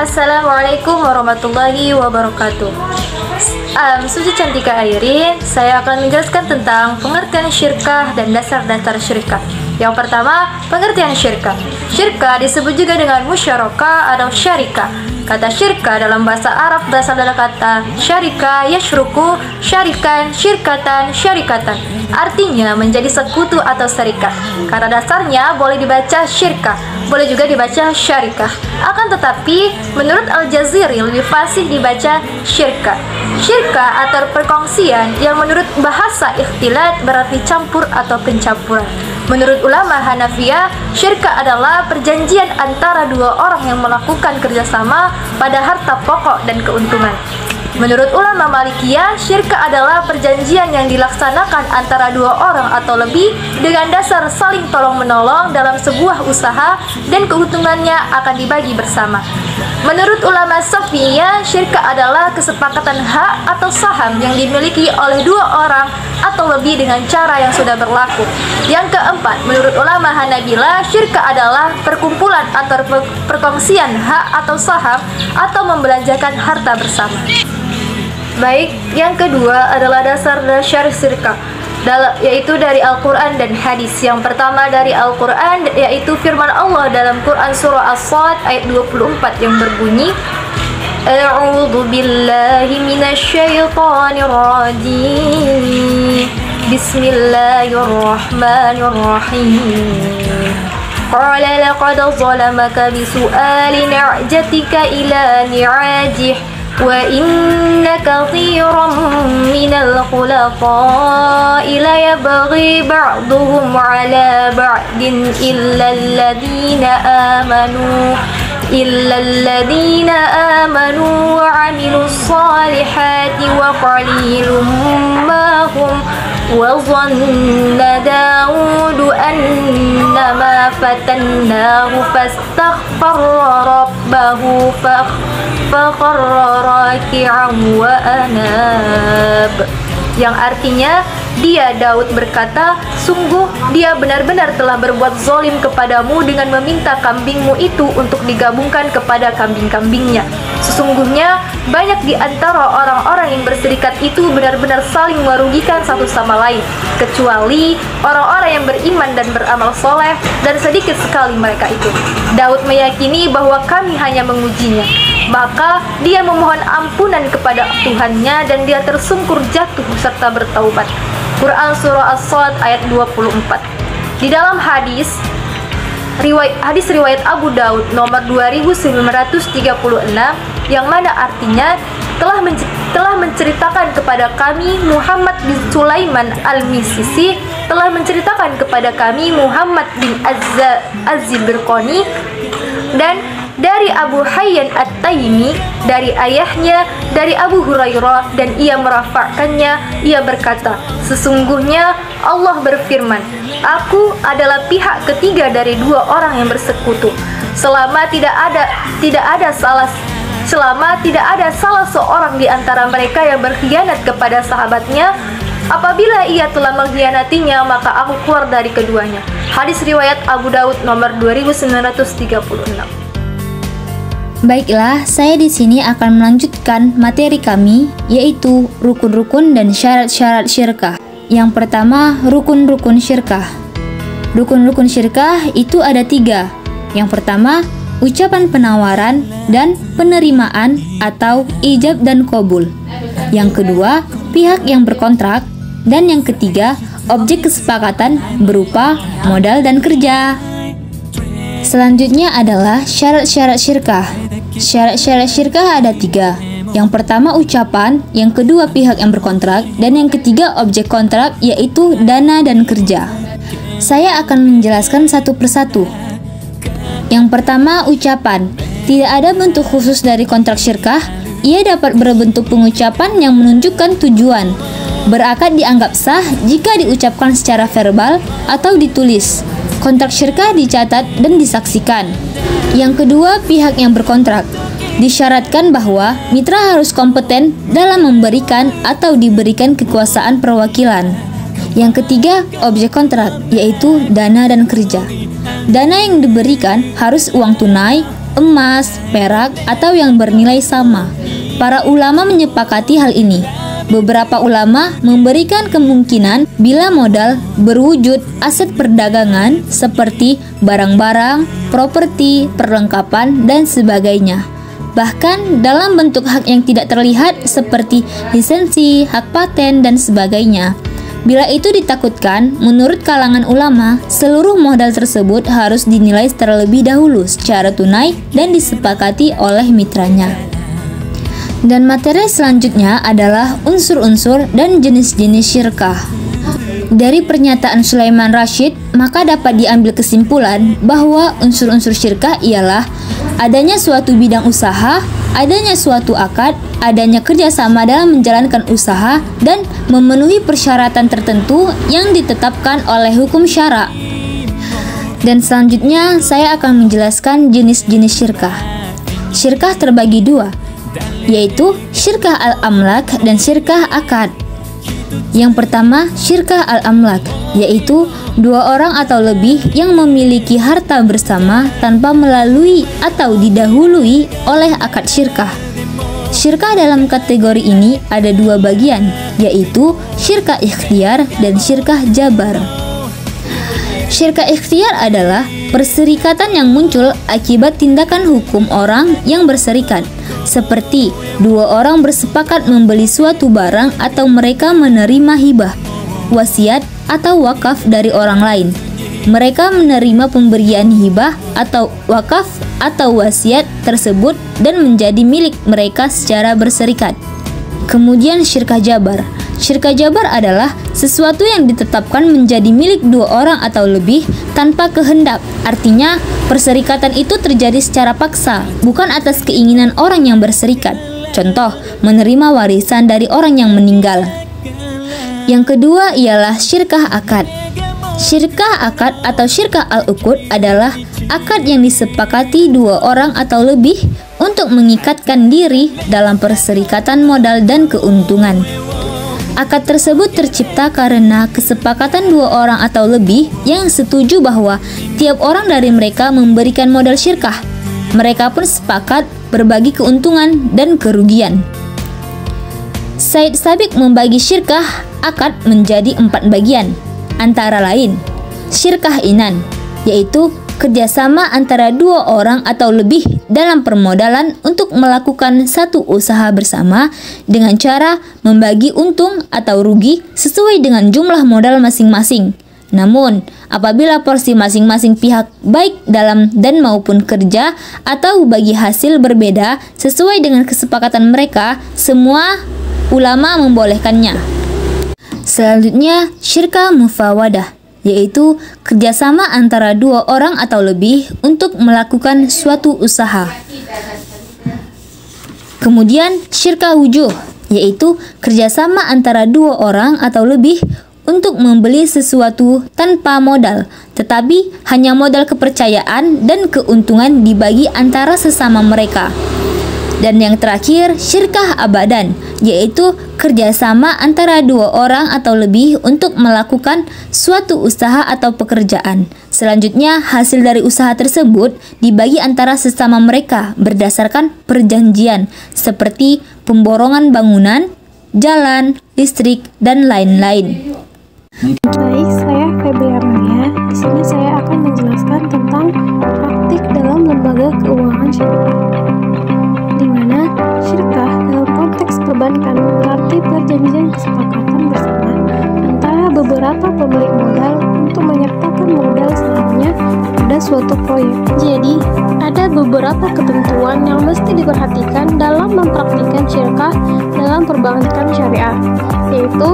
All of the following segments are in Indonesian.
Assalamualaikum warahmatullahi wabarakatuh. Suci Cantika Airin, saya akan menjelaskan tentang pengertian syirkah dan dasar-dasar syirkah. Yang pertama, pengertian syirkah. Syirkah disebut juga dengan musyarakah atau syarikah. Kata syirkah dalam bahasa Arab berasal dari kata syarika, yashruku, syarikan, syirkatan, syarikatan. Artinya menjadi sekutu atau serikat. Kata dasarnya boleh dibaca syirkah, boleh juga dibaca syarikah. Akan tetapi, menurut Al-Jaziri lebih fasih dibaca syirkah. Syirkah atau perkongsian yang menurut bahasa ikhtilat berarti campur atau pencampuran. Menurut ulama Hanafiyah, syirkah adalah perjanjian antara dua orang yang melakukan kerjasama pada harta pokok dan keuntungan. Menurut ulama Malikiyah, syirkah adalah perjanjian yang dilaksanakan antara dua orang atau lebih dengan dasar saling tolong-menolong dalam sebuah usaha dan keuntungannya akan dibagi bersama. Menurut ulama Syafi'iyah, syirkah adalah kesepakatan hak atau saham yang dimiliki oleh dua orang atau lebih dengan cara yang sudah berlaku. Yang keempat, menurut ulama Hanabilah, syirkah adalah perkumpulan atau perkongsian hak atau saham atau membelanjakan harta bersama. Baik, yang kedua adalah dasar-dasar syirkah, yaitu dari Al-Quran dan hadis. Yang pertama dari Al-Quran, yaitu firman Allah dalam Quran surah As-Sad ayat 24 yang berbunyi, A'udzu billahi minasyaitonir rajim. Bismillahirrahmanirrahim. Qala laqad zalamaka bisu'ali ni'jatika ila ni'ajih wa inna katsiran minal khulata'i la yabghi ba'duhum 'ala ba'din illa alladhina amanu wa 'amilus salihati wa qalilum ma hum wa dhanna Dawudu annama fatannahu fastaghfara rabbahu fakharra raki'an wa anab. Yang artinya, dia Daud berkata, sungguh dia benar-benar telah berbuat zalim kepadamu dengan meminta kambingmu itu untuk digabungkan kepada kambing-kambingnya. Sesungguhnya banyak di antara orang-orang yang berserikat itu benar-benar saling merugikan satu sama lain, kecuali orang-orang yang beriman dan beramal soleh, dan sedikit sekali mereka itu. Daud meyakini bahwa kami hanya mengujinya. Maka dia memohon ampunan kepada Tuhannya dan dia tersungkur jatuh serta bertaubat. Quran surah As-Sad ayat 24. Di dalam hadis riwayat Abu Daud nomor 2936 yang mana artinya telah menceritakan kepada kami Muhammad bin Sulaiman al-Misisi, telah menceritakan kepada kami Muhammad bin Az-Zibirqani, dan dari Abu Hayyan At-Taimi, dari ayahnya, dari Abu Hurairah, dan ia merafa'kannya. Ia berkata, sesungguhnya Allah berfirman, aku adalah pihak ketiga dari dua orang yang bersekutu. Selama tidak ada salah seorang di antara mereka yang berkhianat kepada sahabatnya, apabila ia telah mengkhianatinya, maka aku keluar dari keduanya. Hadis riwayat Abu Daud nomor 2936. Baiklah, saya di sini akan melanjutkan materi kami, yaitu rukun-rukun dan syarat-syarat syirkah. Yang pertama, rukun-rukun syirkah. Rukun-rukun syirkah itu ada 3. Yang pertama, ucapan penawaran dan penerimaan atau ijab dan qabul. Yang kedua, pihak yang berkontrak. Dan yang ketiga, objek kesepakatan berupa modal dan kerja. Selanjutnya adalah syarat-syarat syirkah. Syarat-syarat syirkah ada 3. Yang pertama ucapan, yang kedua pihak yang berkontrak, dan yang ketiga objek kontrak, yaitu dana dan kerja. Saya akan menjelaskan satu persatu. Yang pertama ucapan. Tidak ada bentuk khusus dari kontrak syirkah. Ia dapat berbentuk pengucapan yang menunjukkan tujuan. Berakad dianggap sah jika diucapkan secara verbal atau ditulis. Kontrak syirkah dicatat dan disaksikan. Yang kedua, pihak yang berkontrak. Disyaratkan bahwa mitra harus kompeten dalam memberikan atau diberikan kekuasaan perwakilan. Yang ketiga, objek kontrak, yaitu dana dan kerja. Dana yang diberikan harus uang tunai, emas, perak, atau yang bernilai sama. Para ulama menyepakati hal ini. Beberapa ulama memberikan kemungkinan bila modal berwujud aset perdagangan seperti barang-barang, properti, perlengkapan, dan sebagainya. Bahkan dalam bentuk hak yang tidak terlihat seperti lisensi, hak paten, dan sebagainya. Bila itu ditakutkan, menurut kalangan ulama, seluruh modal tersebut harus dinilai terlebih dahulu secara tunai dan disepakati oleh mitranya. Dan materi selanjutnya adalah unsur-unsur dan jenis-jenis syirkah. Dari pernyataan Sulaiman Rashid, maka dapat diambil kesimpulan bahwa unsur-unsur syirkah ialah adanya suatu bidang usaha, adanya suatu akad, adanya kerjasama dalam menjalankan usaha, dan memenuhi persyaratan tertentu yang ditetapkan oleh hukum syara. Dan selanjutnya saya akan menjelaskan jenis-jenis syirkah. Syirkah terbagi dua, yaitu syirkah al-amlak dan syirkah akad. Yang pertama, syirkah al-amlak, yaitu dua orang atau lebih yang memiliki harta bersama tanpa melalui atau didahului oleh akad syirkah. Syirkah dalam kategori ini ada dua bagian, yaitu syirkah ikhtiar dan syirkah jabar. Syirkah ikhtiar adalah perserikatan yang muncul akibat tindakan hukum orang yang berserikat, seperti dua orang bersepakat membeli suatu barang atau mereka menerima hibah, wasiat, atau wakaf dari orang lain. Mereka menerima pemberian hibah atau wakaf atau wasiat tersebut dan menjadi milik mereka secara berserikat. Kemudian syirkah jabar. Syirkah jabar adalah sesuatu yang ditetapkan menjadi milik dua orang atau lebih tanpa kehendak. Artinya, perserikatan itu terjadi secara paksa, bukan atas keinginan orang yang berserikat. Contoh, menerima warisan dari orang yang meninggal. Yang kedua ialah syirkah akad. Syirkah akad atau syirkah al-uqud adalah akad yang disepakati dua orang atau lebih untuk mengikatkan diri dalam perserikatan modal dan keuntungan. Akad tersebut tercipta karena kesepakatan dua orang atau lebih yang setuju bahwa tiap orang dari mereka memberikan modal syirkah. Mereka pun sepakat berbagi keuntungan dan kerugian. Said Sabiq membagi syirkah akad menjadi 4 bagian, antara lain syirkah inan, yaitu kerjasama antara dua orang atau lebih dalam permodalan untuk melakukan satu usaha bersama dengan cara membagi untung atau rugi sesuai dengan jumlah modal masing-masing. Namun, apabila porsi masing-masing pihak baik dalam dan maupun kerja atau bagi hasil berbeda sesuai dengan kesepakatan mereka, semua ulama membolehkannya. Selanjutnya, syirkah mufawadah, yaitu kerjasama antara dua orang atau lebih untuk melakukan suatu usaha. Kemudian syirkah wujuh, yaitu kerjasama antara dua orang atau lebih untuk membeli sesuatu tanpa modal, tetapi hanya modal kepercayaan dan keuntungan dibagi antara sesama mereka. Dan yang terakhir, syirkah abadan, yaitu kerjasama antara dua orang atau lebih untuk melakukan suatu usaha atau pekerjaan. Selanjutnya, hasil dari usaha tersebut dibagi antara sesama mereka berdasarkan perjanjian, seperti pemborongan bangunan, jalan, listrik, dan lain-lain. Baik, saya Febri Amalia. Di sini saya akan menjelaskan tentang praktik dalam lembaga keuangan syariah, di mana syirkah dalam konteks perbankan berarti perjanjian kesepakatan bersama antara beberapa pemilik modal untuk menyertakan modal sahamnya pada suatu proyek. Jadi, ada beberapa ketentuan yang mesti diperhatikan dalam mempraktikkan syirkah dalam perbankan syariah, yaitu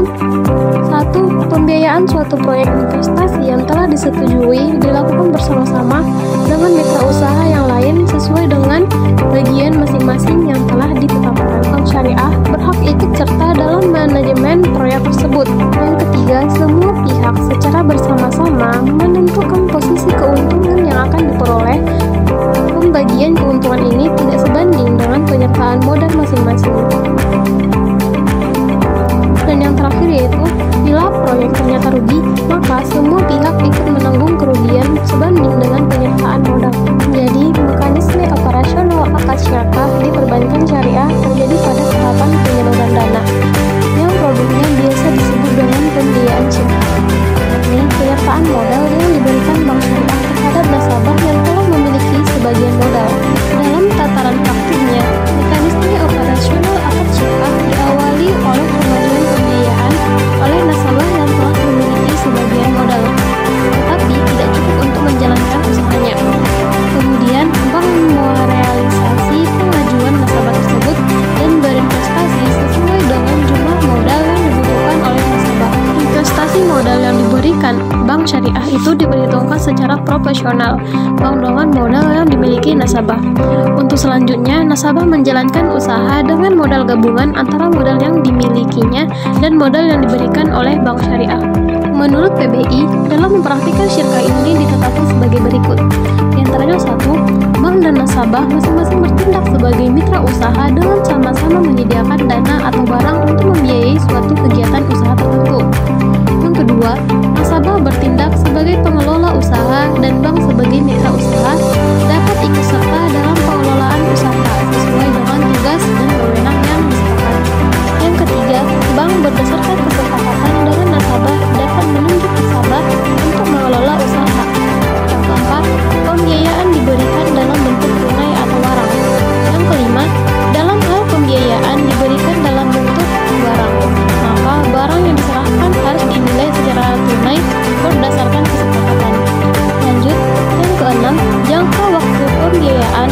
1. Pembiayaan suatu proyek investasi yang telah disetujui dilakukan bersama-sama dengan mitra usaha yang lain sesuai dengan bagian masing-masing yang telah ditetapkan. Bank syariah berhak ikut serta dalam manajemen proyek tersebut. Yang ketiga, semua pihak secara bersama-sama menentukan posisi keuntungan yang akan diperoleh. Pembagian keuntungan ini tidak sebanding dengan penyertaan modal masing-masing. Dan yang terakhir yaitu, bila proyek proyek ternyata rugi, maka semua pihak ikut menanggung kerugian sebanding dengan penyertaan modal. Jadi, mekanisme operasional akad syirkah di perbankan syariah terjadi pada tahapan penyaluran dana, yang produknya biasa disebut dengan pembiayaan syirkah, yakni penyertaan modal yang diberikan bank syariah terhadap nasabah yang telah memiliki sebagian modal. Dalam tataran praktiknya, mekanisme operasional akad syirkah diawali oleh pengajuan pembiayaan oleh nasabah yang telah memiliki sebagian modal, tetapi tidak cukup untuk menjalankan usahanya. Kemudian, bank merealisasi pengajuan nasabah tersebut dan berinvestasi sesuai dengan jumlah modal yang dibutuhkan oleh nasabah. Investasi modal yang diberikan bank syariah itu diperhitungkan secara proporsional bank dengan modal yang dimiliki nasabah. Untuk selanjutnya, nasabah menjalankan usaha dengan modal gabungan antara modal yang dimilikinya dan modal yang diberikan oleh bank syariah. Menurut PBI, dalam mempraktikkan syirkah ini ditetapkan sebagai berikut. Di antaranya 1. Bank dan nasabah masing-masing bertindak sebagai mitra usaha dengan sama-sama menyediakan dana atau barang untuk membiayai suatu kegiatan usaha tertentu. Yang kedua, nasabah bertindak sebagai pengelola usaha dan bank sebagai mitra usaha dapat ikut serta dalam pengelolaan usaha sesuai dengan tugas dan wewenang yang disepakati. Yang ketiga, bank berdasarkan kesepakatan dengan nasabah dapat menunjuk nasabah untuk mengelola usaha. Yang keempat, pembiayaan diberikan dalam bentuk tunai atau barang. Yang kelima, dalam hal pembiayaan diberikan dalam bentuk barang, maka barang yang diserahkan harus dinilai secara tunai berdasarkan kesepakatan. Lanjut, yang keenam, jangka waktu pembiayaan,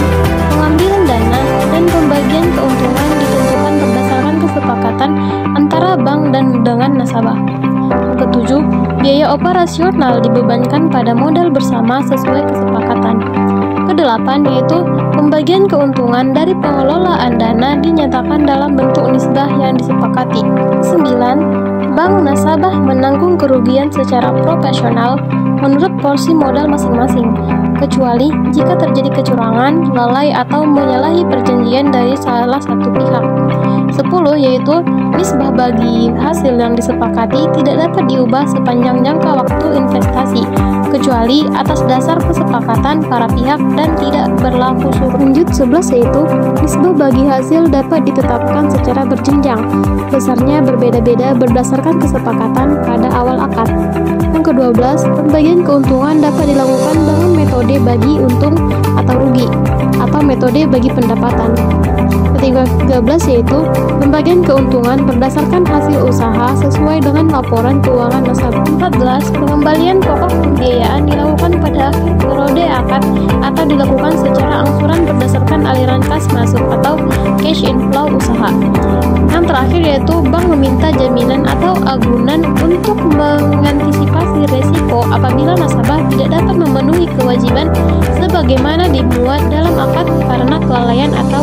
pengambilan dana, dan pembagian keuntungan ditentukan berdasarkan kesepakatan antara bank dan dengan nasabah. Yang ketujuh, biaya operasional dibebankan pada modal bersama sesuai kesepakatan. Kedelapan, yaitu pembagian keuntungan dari pengelolaan dana dinyatakan dalam bentuk nisbah yang disepakati. 9. Bank nasabah menanggung kerugian secara proporsional menurut porsi modal masing-masing, kecuali jika terjadi kecurangan, lalai, atau menyalahi perjanjian dari salah satu pihak. 10. Yaitu nisbah bagi hasil yang disepakati tidak dapat diubah sepanjang jangka waktu investasi, kecuali atas dasar kesepakatan para pihak dan tidak berlaku surut. Lanjut 11, yaitu nisbah bagi hasil dapat ditetapkan secara berjenjang, besarnya berbeda-beda berdasarkan kesepakatan pada awal akad. Yang ke-12, pembagian keuntungan dapat dilakukan dengan metode bagi untung atau rugi, atau metode bagi pendapatan. Ke-13, yaitu pembagian keuntungan berdasarkan hasil usaha sesuai dengan laporan keuangan nasabah. 14. Pengembalian pokok pembiayaan dilakukan pada akhir periode akad atau dilakukan secara angsuran berdasarkan aliran kas masuk atau cash inflow usaha. Yang terakhir, yaitu bank meminta jaminan atau agunan untuk mengantisipasi resiko apabila nasabah tidak dapat memenuhi kewajiban sebagaimana dimuat dalam akad karena kelalaian atau